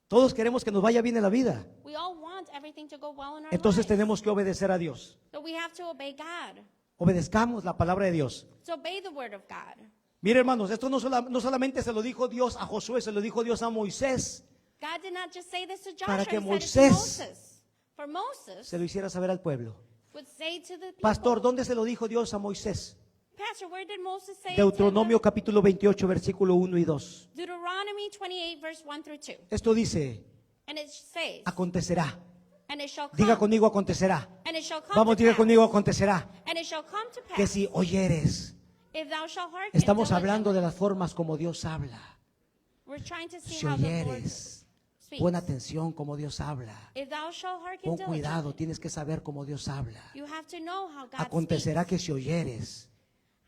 Todos queremos que nos vaya bien en la vida. We all want everything to go well in our Entonces lives. tenemos que obedecer a Dios. So we have to obey God. Obedezcamos la palabra de Dios. So obey the word of God. Mire, hermanos, esto no solamente se lo dijo Dios a Josué, se lo dijo Dios a Moisés. God did not just say this to Joshua, Para que he said it to Moisés Moses. For Moses Se lo hiciera saber al pueblo. would say to the people, Pastor, ¿dónde se lo dijo Dios a Moisés? Pastor, where did Moses say Deuteronomio it to capítulo 28, versículo 1 y 2. them? Deuteronomy 28, verse 1 through 2. Esto dice, And it says, acontecerá. and it shall come, Diga conmigo, acontecerá. and it shall come Vamos, to diga pass, conmigo, acontecerá. and it shall come to pass, Que si oyeres, if thou shalt hearken estamos diligently. hablando de las formas como Dios habla. We're trying to see Si how the Lord oyeres, speaks. pon atención como Dios habla. If thou shalt hearken Pon diligently, cuidado, tienes que saber cómo Dios habla. you have to know how God Acontecerá speaks. que si oyeres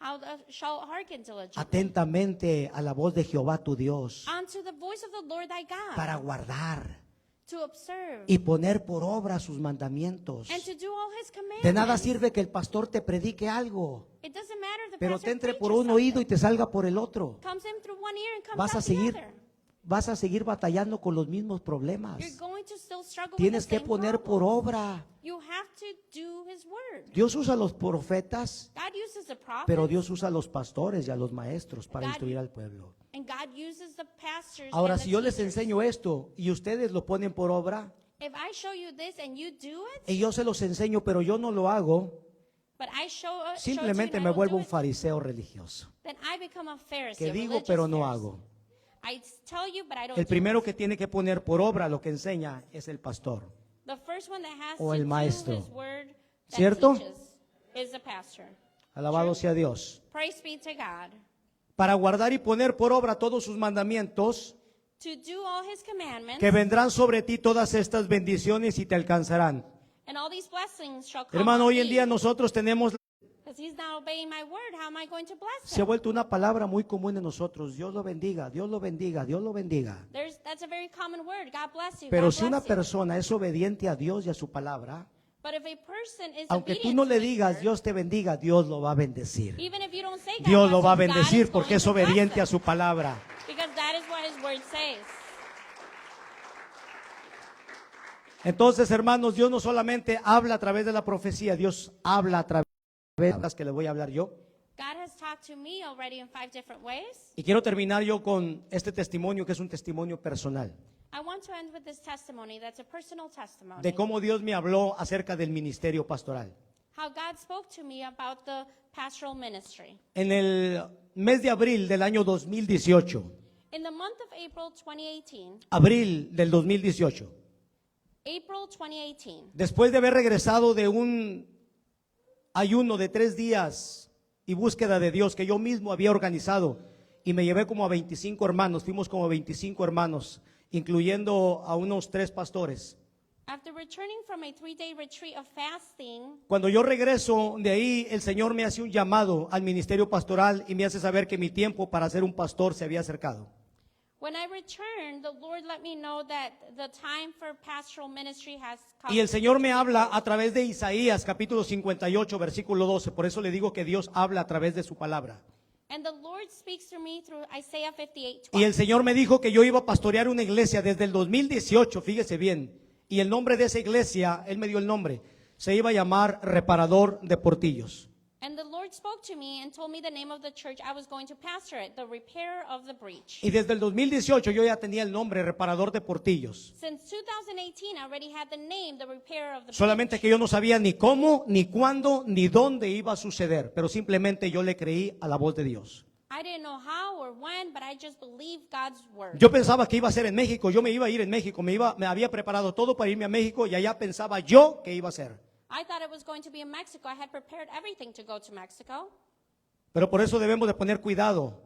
How thou shalt hearken diligently atentamente a la voz de Jehová tu Dios unto the voice of the Lord thy God, para guardar to observe y poner por obra sus mandamientos. and to do all his commandments. De nada sirve que el pastor te predique algo, It doesn't matter if the pero pastor te entre por preaches un oído y something. te salga por el otro. Comes in through one ear and comes Vas a out the seguir, other. vas a seguir batallando con los mismos problemas. You're going to still struggle Tienes with the que same poner por problems. obra. You have to do his word. Dios usa a los profetas, God uses the prophets, pero Dios usa a los pastores y a los maestros para God- instruir al pueblo. and God uses the pastors. Ahora, and the si yo les teachers. enseño esto y ustedes lo ponen por obra, If I show you this and you do it, y yo se los enseño, pero yo no lo hago, but I show it to you simplemente and me I don't vuelvo do un it, fariseo religioso, then I become a Pharisee, que a digo religious pero no Pharisee. hago. I tell you, but I don't El do primero it. que tiene que poner por obra lo que enseña es el pastor. The first one that has o to el do maestro. his word that ¿Cierto? teaches is the pastor. Alabado sea Dios. Praise be to God. Para guardar y poner por obra todos sus mandamientos, To do all his commandments, que vendrán sobre ti todas estas bendiciones y te alcanzarán. and all these blessings shall come Hermano, on hoy en thee. día nosotros tenemos, Because he's not obeying my word, how am I going to bless se ha him? vuelto una palabra muy común en nosotros. Dios lo bendiga, Dios lo bendiga, Dios lo bendiga. That's a very common word. God bless you. Pero God si una bless you. persona es obediente a Dios y a su palabra, But if a person is aunque tú obedient no to le his digas word, Dios te bendiga, Dios lo va a bendecir. even if you don't say God Dios bless lo va a you, God bendecir is porque going es to bless obediente him. a su palabra. Because that is what his word says. Entonces, hermanos, Dios no solamente habla a través de la profecía, Dios habla a través de las que les voy a hablar yo. God has talked to me already in 5 different ways. Y quiero terminar yo con este testimonio que es un testimonio personal, I want to end with this testimony that's a personal testimony. de cómo Dios me habló acerca del ministerio pastoral. How God spoke to me about the pastoral ministry. En el mes de abril del año 2018, In the month of April 2018, abril del 2018, April 2018, después de haber regresado de un ayuno de 3 días y búsqueda de Dios que yo mismo había organizado, y me llevé como a 25 hermanos, fuimos como 25 hermanos, incluyendo a unos 3 pastores. after returning from a 3-day retreat of fasting, Cuando yo regreso de ahí, el Señor me hace un llamado al ministerio pastoral y me hace saber que mi tiempo para ser un pastor se había acercado. when I returned, the Lord let me know that the time for pastoral ministry has come. Y el Señor me habla a través de Isaías capítulo 58 versículo 12, por eso le digo que Dios habla a través de su palabra. And the Lord speaks through me through Isaiah 58:12. Y el Señor me dijo que yo iba a pastorear una iglesia desde el 2018, fíjese bien, y el nombre de esa iglesia, Él me dio el nombre, se iba a llamar Reparador de Portillos. And the Lord spoke to me and told me the name of the church I was going to pastor at, the Repair of the Breach. Y desde el 2018 yo ya tenía el nombre Reparador de Portillos. Since 2018, I already had the name, the Repair of the Solamente Breach. que yo no sabía ni cómo, ni cuándo, ni dónde iba a suceder, pero simplemente yo le creí a la voz de Dios. I didn't know how or when, but I just believed God's word. Yo pensaba que iba a ser en México, yo me iba a ir en México, me había preparado todo para irme a México y allá pensaba yo que iba a ser. I thought it was going to be in Mexico. I had prepared everything to go to Mexico. Pero por eso debemos de poner cuidado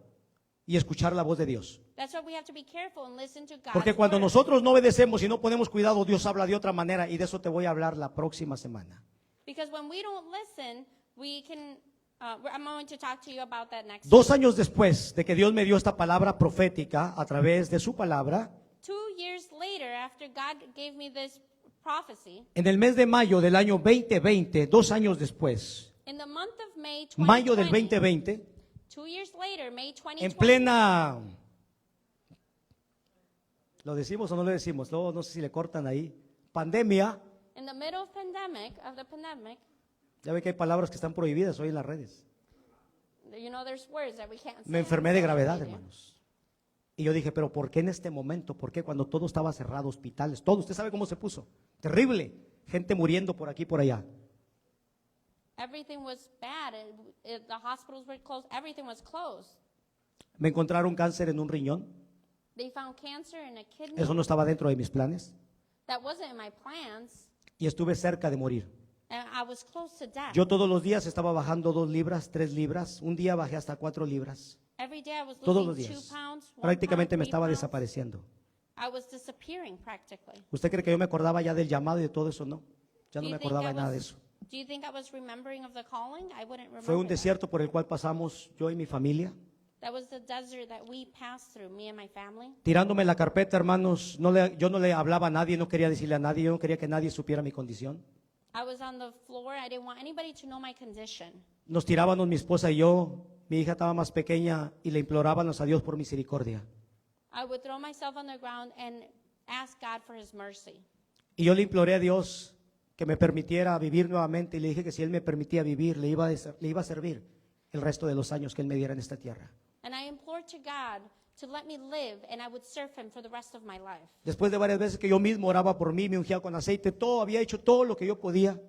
y escuchar la voz de Dios. That's why we have to be careful and listen to God's Porque cuando word. nosotros no obedecemos y no ponemos cuidado, Dios habla de otra manera y de eso te voy a hablar la próxima semana. Because when we don't listen, we can. I'm going to talk to you about that next 2 week. años después de que Dios me dio esta palabra profética a través de su palabra, 2 years later, after God gave me this prophecy, en el mes de mayo del año 2020, 2 años después, in the month of May mayo del 2020, 2020, 2 years later, May en 2020, plena, ¿lo decimos o no lo decimos? Luego no sé si le cortan ahí, pandemia, in the middle of the pandemic, ya ve que hay palabras que están prohibidas hoy en las redes. you know, there's words that we can't say. Me enfermé de on social gravedad, media. hermanos. Y yo dije, pero ¿por qué en este momento? ¿Por qué cuando todo estaba cerrado, hospitales, todo? Usted sabe cómo se puso. Terrible. Gente muriendo por aquí y por allá. Everything was bad. The hospitals were closed. Everything was closed. Me encontraron cáncer en un riñón. They found cancer in a kidney. Eso no estaba dentro de mis planes. That wasn't in my plans. Y estuve cerca de morir. And I was close to death. Yo todos los días estaba bajando 2 libras, 3 libras. Un día bajé hasta 4 libras. Every day I was Todos los losing días. 2 pounds, 1 Prácticamente pound, me 3 estaba pounds. desapareciendo. I was disappearing practically. ¿Usted cree que yo me acordaba ya del llamado y de todo eso? No. Ya no Do me you think acordaba I de nada de was- eso. Do you think I was remembering of the calling? I wouldn't remember. Fue un that. desierto por el cual pasamos yo y mi familia. That was the desert that we passed through, me and my family. Tirándome la carpeta, hermanos, yo no le hablaba a nadie, no quería decirle a nadie, yo no quería que nadie supiera mi condición. I was on the floor. I didn't want anybody to know my condition. Nos tirábamos mi esposa y yo, mi hija estaba más pequeña y le implorábamos a Dios por misericordia. I would throw myself on the ground and ask God for His mercy. Y yo le imploré a Dios que me permitiera vivir nuevamente y le dije que si Él me permitía vivir, le iba a servir el resto de los años que Él me diera en esta tierra. And I implored to God to let me live, and I would serve Him for the rest of my life. Después de varias veces que yo mismo oraba por mí, me ungía con aceite, había hecho todo lo que yo podía.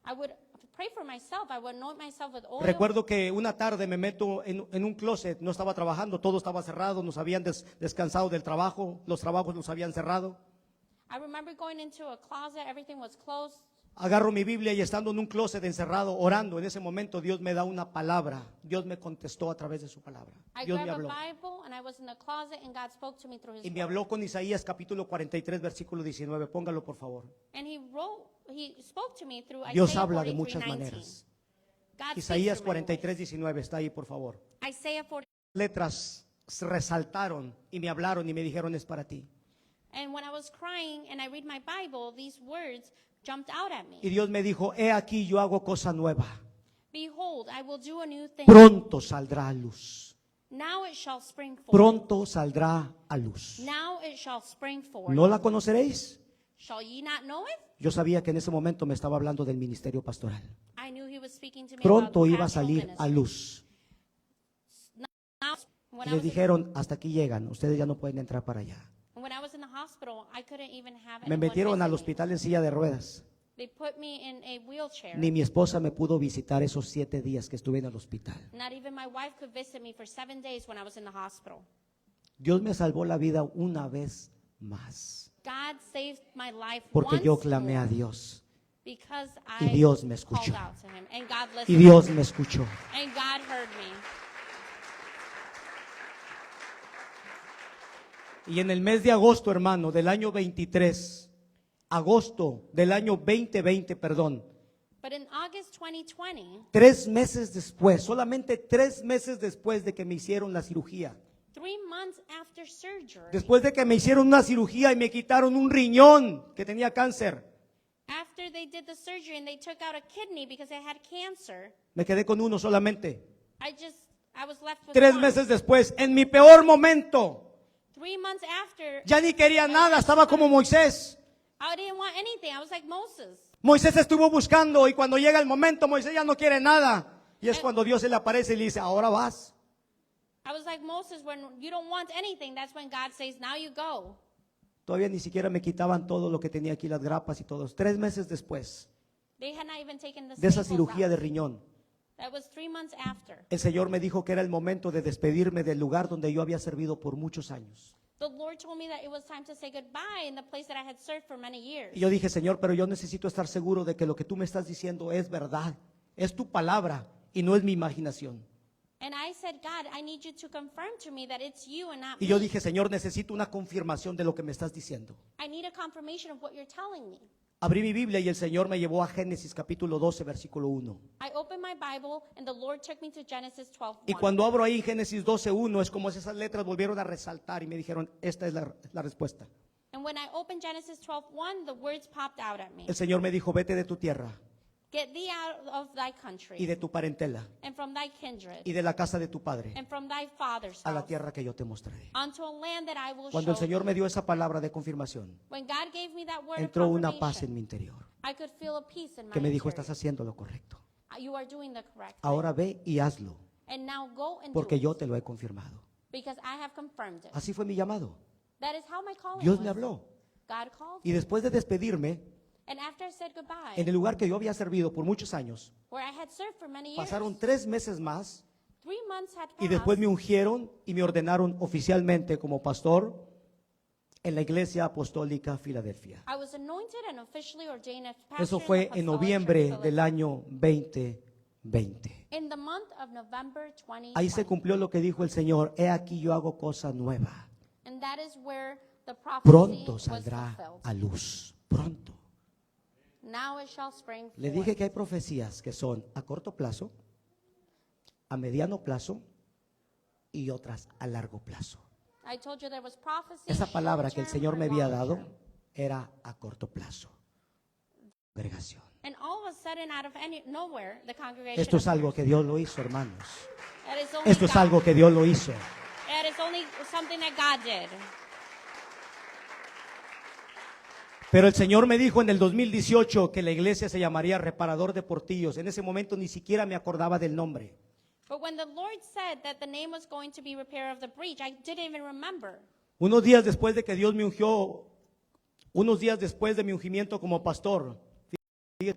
I would pray for myself. I would anoint myself with oil. Recuerdo que una tarde me meto en un closet, no estaba trabajando, todo estaba cerrado, nos habían descansado del trabajo, los trabajos nos habían cerrado. I remember going into a closet. Everything was closed. Agarro mi Biblia y estando en un closet encerrado, orando, en ese momento Dios me da una palabra, Dios me contestó a través de su palabra. I Dios me grabbed a habló. Bible, and I was in the closet, and God spoke to me through His Y me word. habló con Isaías capítulo 43, versículo 19. Póngalo por favor. And He spoke to me through Dios Isaiah habla de 43:19. muchas maneras. God speaks Isaías through many 43, 19, está ahí por favor. ways. Isaiah 40. Letras se resaltaron y me hablaron y me dijeron es para ti. And when I was crying and I read my Bible, these words jumped out at me. Y Dios me dijo, he aquí yo hago cosa nueva. Behold, I will do a new thing. Pronto saldrá a luz. Now it shall spring forth. Pronto saldrá a luz. Now it shall spring forth. ¿No la conoceréis? Shall ye not know it? Yo sabía que en ese momento me estaba hablando del ministerio pastoral. I knew He was speaking to me Pronto about the iba a pastoral salir a ministry. luz. Now, when Y I les was in- dijeron, hasta aquí llegan, ustedes ya no pueden entrar para allá. when I was in the hospital, I couldn't even have Me anyone metieron visit al me. hospital en silla de ruedas. They put me in a wheelchair. Ni mi esposa me pudo visitar esos 7 días que estuve en el hospital. Not even my wife could visit me for 7 days when I was in the hospital. Dios me salvó la vida una vez más. God saved my life Porque once yo clamé a more Dios. because Y I Dios me called escuchó. out to Him, and God Y listened, Dios me escuchó. and God heard me. Y en el mes de agosto, hermano, del año 23, agosto del año 2020, perdón, But in August 2020, 3 meses después, solamente 3 meses después de que me hicieron la cirugía, 3 months after surgery, después de que me hicieron una cirugía y me quitaron un riñón que tenía cáncer, after they did the surgery and they took out a kidney because I had cancer, me quedé con uno solamente. I was left with 3 one. meses después, en mi peor momento, 3 months after, ya ni quería nada, estaba como Moisés. I didn't want anything. I was like Moses. Moisés estuvo buscando y cuando llega el momento, Moisés ya no quiere nada. Y es cuando Dios se le aparece y le dice, ahora vas. I was like Moses, when you don't want anything, that's when God says, now you go. Todavía ni siquiera me quitaban todo lo que tenía aquí, las grapas y todo. 3 meses después They had not even taken the de esa staples cirugía out. de riñón, That was 3 months after. el Señor me dijo que era el momento de despedirme del lugar donde yo había servido por muchos años. The Lord told me that it was time to say goodbye in the place that I had served for many years. Y yo dije, Señor, pero yo necesito estar seguro de que lo que tú me estás diciendo es verdad, es tu palabra y no es mi imaginación. And I said, God, I need you to confirm to me that it's you and not Y yo me. dije, Señor, necesito una confirmación de lo que me estás diciendo. I need a confirmation of what you're telling me. Abrí mi Biblia y el Señor me llevó a Génesis capítulo 12, versículo 1. I opened my Bible and the Lord took me to Genesis 12:1. Y cuando abro ahí Génesis 12, 1, es como si esas letras volvieron a resaltar y me dijeron, esta es la respuesta. And when I opened Genesis 12:1, the words popped out at me. El Señor me dijo, vete de tu tierra Get thee out of thy country y de tu parentela and from thy kindred y de la casa de tu padre and from thy father's a la house tierra que yo te mostraré. unto a land that I will Cuando el show Señor thee. me dio esa palabra de confirmación, When God gave me that word entró of una confirmation, paz en mi interior I could feel a peace in my que me dijo, interior. estás haciendo lo correcto. You are doing the correct thing. Ahora ve y hazlo, And now go and porque do yo it, te lo he confirmado. because I have confirmed it. Así fue mi llamado. That is how my calling Dios was. me habló. God called Y me. después de despedirme, And after I said goodbye, en el lugar que yo había servido por muchos años, where I had served for many years, pasaron 3 meses más 3 months had y después passed, me ungieron y me ordenaron oficialmente como pastor en la Iglesia Apostólica Filadelfia. I was anointed and officially ordained as pastor Eso in fue the en Apostolic noviembre Church del año 2020. in the month of November 2020. Ahí se cumplió lo que dijo el Señor, he aquí yo hago cosa nueva. And that is where the prophecy Pronto was saldrá fulfilled. a luz, pronto. Now it shall spring Le forth. dije que hay profecías que son a corto plazo, a mediano plazo y otras a largo plazo. I told you there was prophecy, Esa palabra que el short-term Señor me and había long-term. dado era a corto plazo. Congregación. And all of a sudden, out of nowhere, the congregation. Esto es algo appeared. que Dios lo hizo, hermanos. That is only Esto es God. algo que Dios lo hizo. That is only something that God did. Pero el Señor me dijo en el 2018 que la iglesia se llamaría Reparador de Portillos. En ese momento ni siquiera me acordaba del nombre. But when the Lord said that the name was going to be Repair of the Breach, I didn't even remember. Unos días después de que Dios me ungió, unos días después de mi ungimiento como pastor,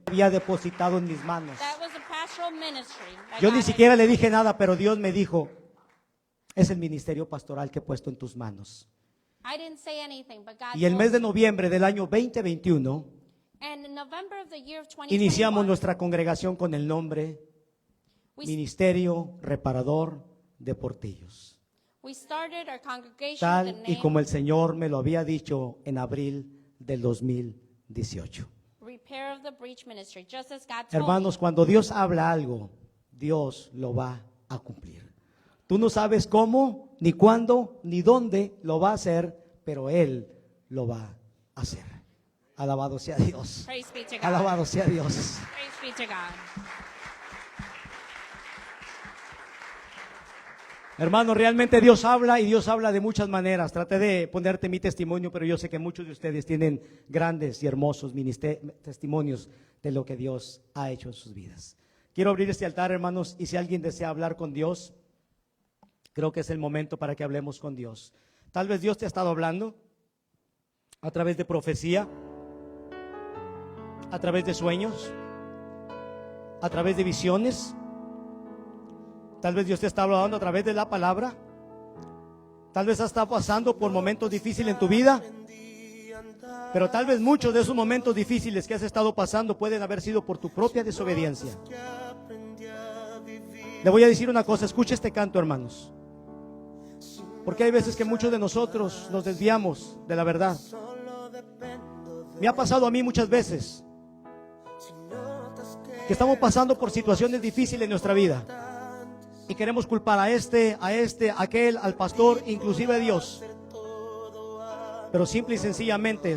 había depositado en mis manos. That was a pastoral ministry. that Yo God ni had- siquiera le dije nada, pero Dios me dijo, es el ministerio pastoral que he puesto en tus manos. I didn't say anything, but God Y el told mes de me. noviembre del año 2021, And in November of the year of 2021, iniciamos nuestra congregación con el nombre we, Ministerio Reparador de Portillos. we started our congregation Tal with the y name como el Señor me lo había dicho en abril del 2018. Repair of the Breach Ministry, just as God told Hermanos, cuando Dios habla algo, Dios lo va a cumplir. Tú no sabes cómo, ni cuándo, ni dónde lo va a hacer, pero Él lo va a hacer. Alabado sea Dios. me. Praise be to God. Alabado sea Dios. Praise be to God. Hermano, realmente Dios habla y Dios habla de muchas maneras. Traté de ponerte mi testimonio, pero yo sé que muchos de ustedes tienen grandes y hermosos testimonios de lo que Dios ha hecho en sus vidas. Quiero abrir este altar, hermanos, y si alguien desea hablar con Dios, creo que es el momento para que hablemos con Dios. Tal vez Dios te ha estado hablando a través de profecía, a través de sueños, a través de visiones. Tal vez Dios te está hablando a través de la palabra. Tal vez has estado pasando por momentos difíciles en tu vida. Pero tal vez muchos de esos momentos difíciles que has estado pasando pueden haber sido por tu propia desobediencia. Le voy a decir una cosa, escuche este canto, hermanos. Porque hay veces que muchos de nosotros nos desviamos de la verdad. Me ha pasado a mí muchas veces que estamos pasando por situaciones difíciles en nuestra vida. Y queremos culpar a este, aquel, al pastor, inclusive a Dios. Pero simple y sencillamente,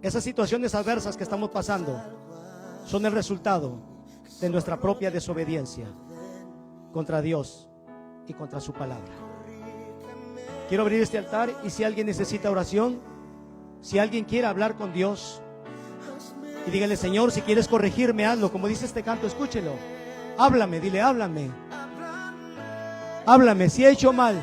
esas situaciones adversas que estamos pasando son el resultado de nuestra propia desobediencia contra Dios y contra su palabra. Quiero abrir este altar y si alguien necesita oración, si alguien quiere hablar con Dios, y dígale: Señor, si quieres corregirme, hazlo. Como dice este canto, escúchelo. Háblame, dile, háblame. Háblame, si he hecho mal,